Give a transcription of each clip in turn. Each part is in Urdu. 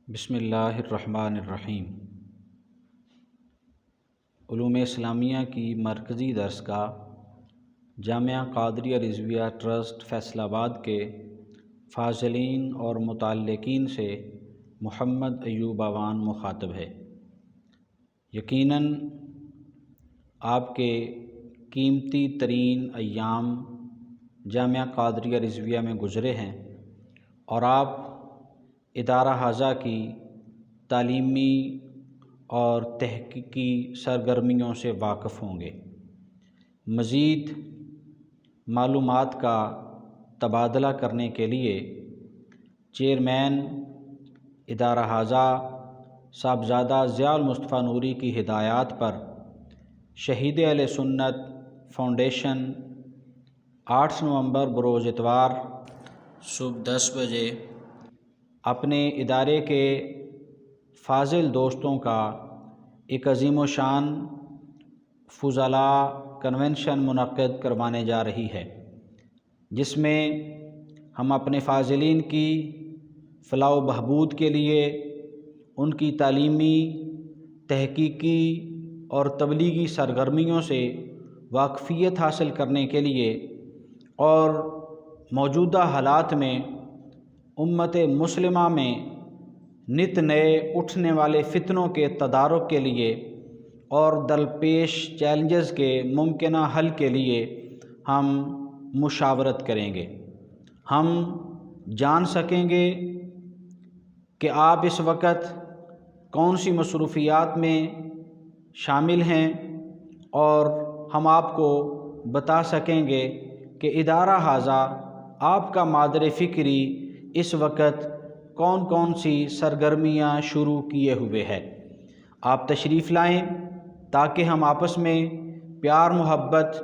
بسم اللہ الرحمن الرحیم۔ علوم اسلامیہ کی مرکزی درسگاہ جامعہ قادریہ رضویہ ٹرسٹ فیصل آباد کے فاضلین اور متعلقین سے محمد ایوب اعوان مخاطب ہے۔ یقیناً آپ کے قیمتی ترین ایام جامعہ قادریہ رضویہ میں گزرے ہیں اور آپ ادارہ ہاذا کی تعلیمی اور تحقیقی سرگرمیوں سے واقف ہوں گے۔ مزید معلومات کا تبادلہ کرنے کے لیے چیئرمین ادارہ ہاذا صاحبزادہ ضیاء المصطفیٰ نوری کی ہدایات پر شہید اہل سنت فاؤنڈیشن 8 نومبر بروز اتوار صبح 10 بجے اپنے ادارے کے فاضل دوستوں کا ایک عظیم و شان فضلاء کنونشن منعقد کروانے جا رہی ہے، جس میں ہم اپنے فاضلین کی فلاح و بہبود کے لیے ان کی تعلیمی، تحقیقی اور تبلیغی سرگرمیوں سے واقفیت حاصل کرنے کے لیے اور موجودہ حالات میں امت مسلمہ میں نت نئے اٹھنے والے فتنوں کے تدارک کے لیے اور درپیش چیلنجز کے ممکنہ حل کے لیے ہم مشاورت کریں گے۔ ہم جان سکیں گے کہ آپ اس وقت کون سی مصروفیات میں شامل ہیں اور ہم آپ کو بتا سکیں گے کہ ادارہ ہاذا آپ کا مادر فکری اس وقت کون کون سی سرگرمیاں شروع کیے ہوئے ہے۔ آپ تشریف لائیں تاکہ ہم آپس میں پیار، محبت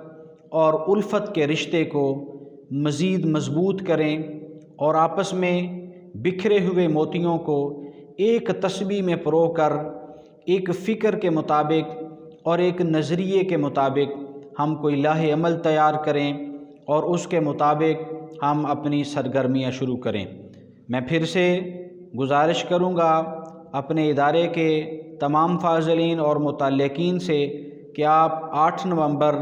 اور الفت کے رشتے کو مزید مضبوط کریں اور آپس میں بکھرے ہوئے موتیوں کو ایک تسبیح میں پرو کر ایک فکر کے مطابق اور ایک نظریے کے مطابق ہم کوئی لاہ عمل تیار کریں اور اس کے مطابق ہم اپنی سرگرمیاں شروع کریں۔ میں پھر سے گزارش کروں گا اپنے ادارے کے تمام فاضلین اور متعلقین سے کہ آپ 8 نومبر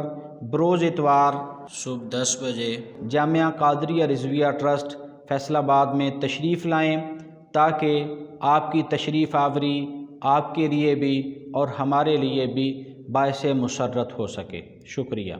بروز اتوار صبح 10 بجے جامعہ قادریہ رضویہ ٹرسٹ فیصل آباد میں تشریف لائیں تاکہ آپ کی تشریف آوری آپ کے لیے بھی اور ہمارے لیے بھی باعث مسرت ہو سکے۔ شکریہ۔